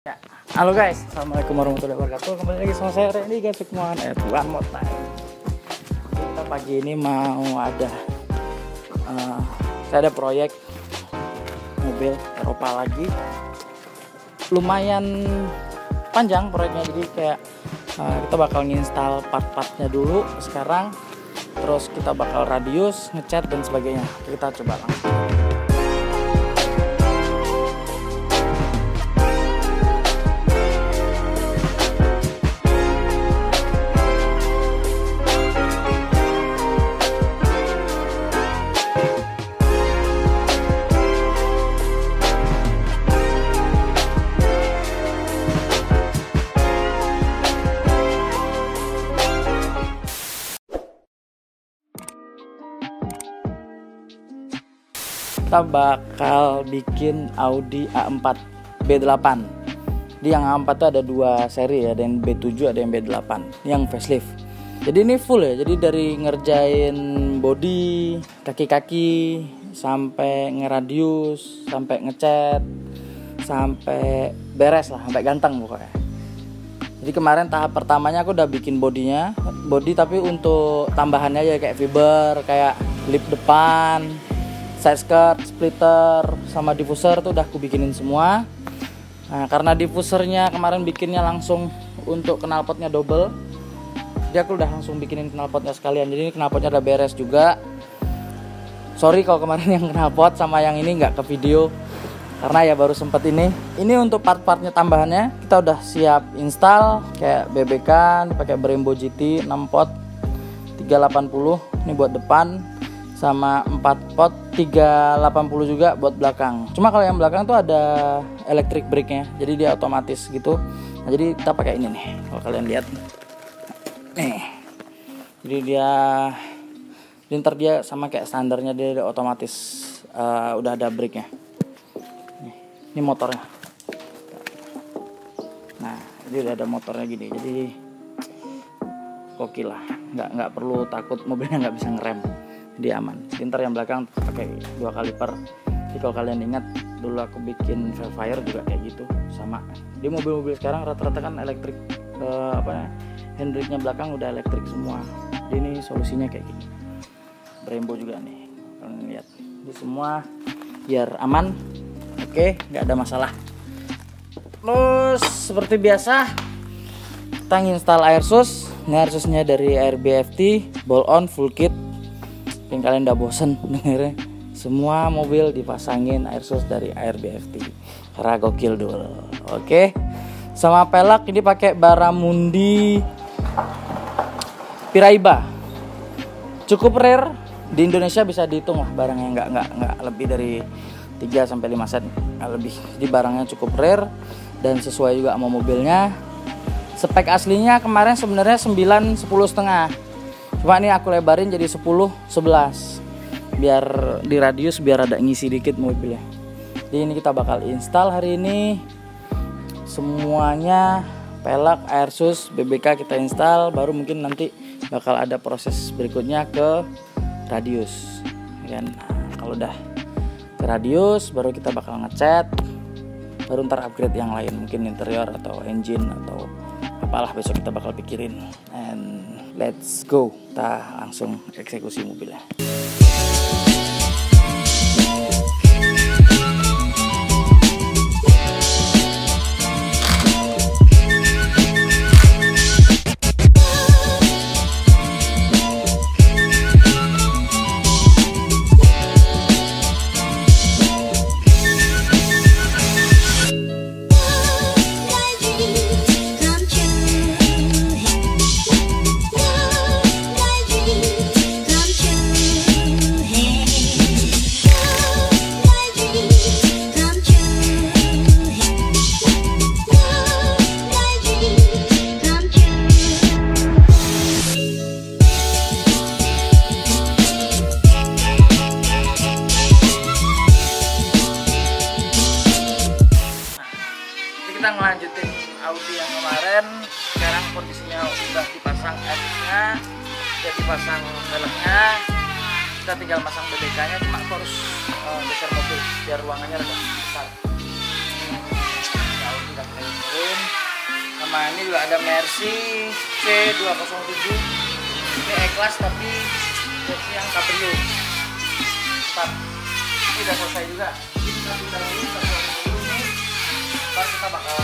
Ya. Halo guys, assalamualaikum warahmatullahi wabarakatuh. Kembali lagi sama saya Randy guys, semua Tuan Motor. Kita pagi ini mau saya ada proyek mobil Eropa lagi. Lumayan panjang proyeknya, jadi kayak kita bakal nginstal part-partnya dulu sekarang. Terus kita bakal radius, ngecat dan sebagainya. Kita coba langsung. Kita bakal bikin Audi A4 B8. Di yang A4 tuh ada dua seri ya, ada yang B7 ada yang B8 yang facelift. Jadi ini full ya, jadi dari ngerjain body, kaki-kaki, sampai ngeradius, sampai ngecat, sampai beres lah, sampai ganteng pokoknya. Jadi kemarin tahap pertamanya aku udah bikin body tapi untuk tambahannya aja kayak fiber, kayak lip depan, side skirt, splitter, sama diffuser tuh udah aku bikinin semua. Nah, karena diffusernya kemarin bikinnya langsung untuk knalpotnya double, jadi aku udah langsung bikinin knalpotnya sekalian. Jadi ini knalpotnya udah beres juga. Sorry kalau kemarin yang knalpot sama yang ini nggak ke video, karena ya baru sempet ini. Ini untuk part-partnya tambahannya kita udah siap install, kayak BBK pakai Brembo GT 6 pot 380, ini buat depan, sama 4 pot 380 juga buat belakang. Cuma kalau yang belakang tuh ada electric brake-nya, jadi dia otomatis gitu. Nah, jadi kita pakai ini nih, kalau kalian lihat nih. Jadi ntar dia sama kayak standarnya, dia otomatis udah ada brake-nya. Ini motornya. Nah, jadi udah ada motornya gini, jadi gokil lah. Nggak perlu takut mobilnya nggak bisa ngerem. Dia aman. Ntar yang belakang pakai 2 kaliper. Jadi kalau kalian ingat dulu aku bikin Velfire juga kayak gitu sama. Di mobil-mobil sekarang rata-rata kan elektrik, handbrake-nya belakang udah elektrik semua. Jadi ini solusinya kayak gini. Brembo juga nih. Kalian lihat. Ini semua biar aman. Oke, nggak ada masalah. Terus seperti biasa kita install air sus. Ini air susnya dari AirBFT, bolt on full kit. Mungkin kalian udah bosen dengernya, semua mobil dipasangin air sus dari AirBFT karena gokil dulu. Oke, sama pelak ini pakai Baramundi Piraiba, cukup rare di Indonesia, bisa dihitung lah barangnya, nggak lebih dari 3 sampai 5 set, nggak lebih. Jadi barangnya cukup rare dan sesuai juga sama mobilnya. Spek aslinya kemarin sebenarnya 9 10,5. Cuma ini aku lebarin jadi 10-11 biar di radius, biar ada ngisi dikit mobilnya. Jadi ini kita bakal install hari ini semuanya, pelak, air sus, BBK kita install. Baru mungkin nanti bakal ada proses berikutnya ke radius. Dan kalau udah ke radius baru kita bakal ngecat, baru ntar upgrade yang lain, mungkin interior atau engine atau apalah besok kita bakal pikirin. And let's go, kita langsung eksekusi mobilnya. Kita ngelanjutin Audi yang kemarin. Sekarang kondisinya udah dipasang airnya, udah dipasang velgnya, kita tinggal pasang BBK-nya. Cuma harus geser mobil biar ruangannya agak besar. Audi ini juga ada Mercy C207. Ini E-Class tapi versi yang Cabrio. Tetap. Ini udah selesai juga. Ini kita pindah dulu, kita buang dulu nih. Ntar kita bakal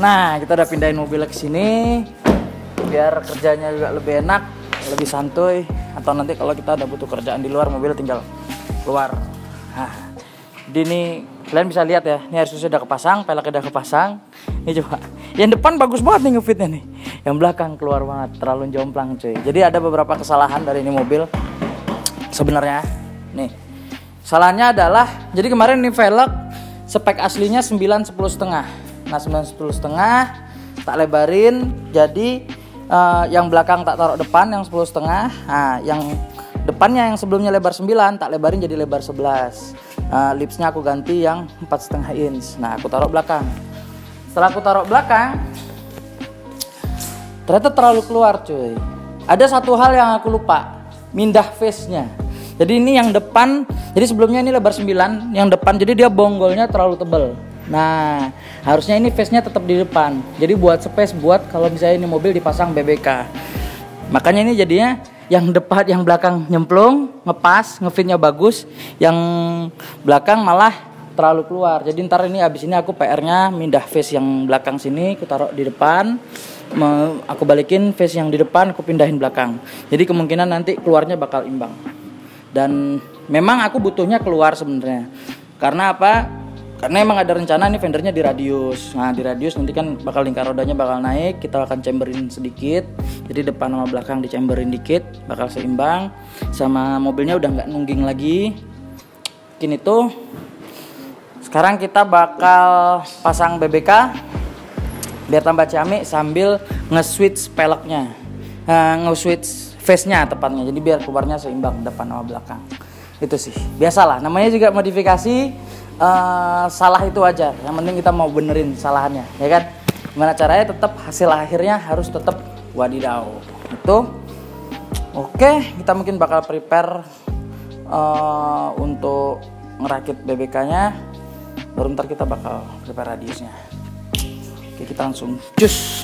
Nah, kita udah pindahin mobilnya ke sini biar kerjanya juga lebih enak, lebih santuy. Atau nanti kalau kita ada butuh kerjaan di luar, mobil tinggal keluar. Nah, di ini kalian bisa lihat ya, ini air susu udah kepasang, peleknya udah kepasang. Ini coba, yang depan bagus banget nih ngefitnya nih, yang belakang keluar banget, terlalu jomplang cuy. Jadi ada beberapa kesalahan dari ini mobil sebenarnya. Nih, salahnya adalah, jadi kemarin ini velg spek aslinya 9-10,5. Nah 9-10,5 tak lebarin, jadi yang belakang tak taruh depan yang 10,5. Nah yang depannya yang sebelumnya lebar 9 tak lebarin jadi lebar 11. Lipsnya aku ganti yang 4,5 inch. Nah aku taruh belakang. Setelah aku taruh belakang, ternyata terlalu keluar cuy. Ada satu hal yang aku lupa, mindah face nya. Jadi ini yang depan, jadi sebelumnya ini lebar 9, yang depan jadi dia bonggolnya terlalu tebal. Nah, harusnya ini face-nya tetap di depan. Jadi buat space buat kalau misalnya ini mobil dipasang BBK. Makanya ini jadinya yang depan, yang belakang nyemplung, ngepas, ngefitnya bagus. Yang belakang malah terlalu keluar. Jadi ntar ini abis ini aku PR-nya mindah face yang belakang sini, aku taruh di depan. Aku balikin face yang di depan, aku pindahin belakang. Jadi kemungkinan nanti keluarnya bakal imbang. Dan memang aku butuhnya keluar sebenarnya. Karena apa? Karena emang ada rencana nih fendernya di radius. Nah di radius nanti kan bakal lingkar rodanya bakal naik. Kita akan chamberin sedikit. Jadi depan sama belakang dichamberin dikit, bakal seimbang. Sama mobilnya udah nggak nungging lagi. Mungkin itu. Sekarang kita bakal pasang BBK biar tambah ciamik sambil nge-switch peleknya, nge-switch face-nya tepatnya. Jadi biar keluarnya seimbang depan sama belakang. Itu sih. Biasalah. Namanya juga modifikasi. Salah itu aja, yang penting kita mau benerin kesalahannya, ya kan? Gimana caranya tetap hasil akhirnya harus tetap wadidaw. Itu oke, kita mungkin bakal prepare untuk ngerakit BBK-nya, baru ntar kita bakal prepare radiusnya. Oke, kita langsung cus.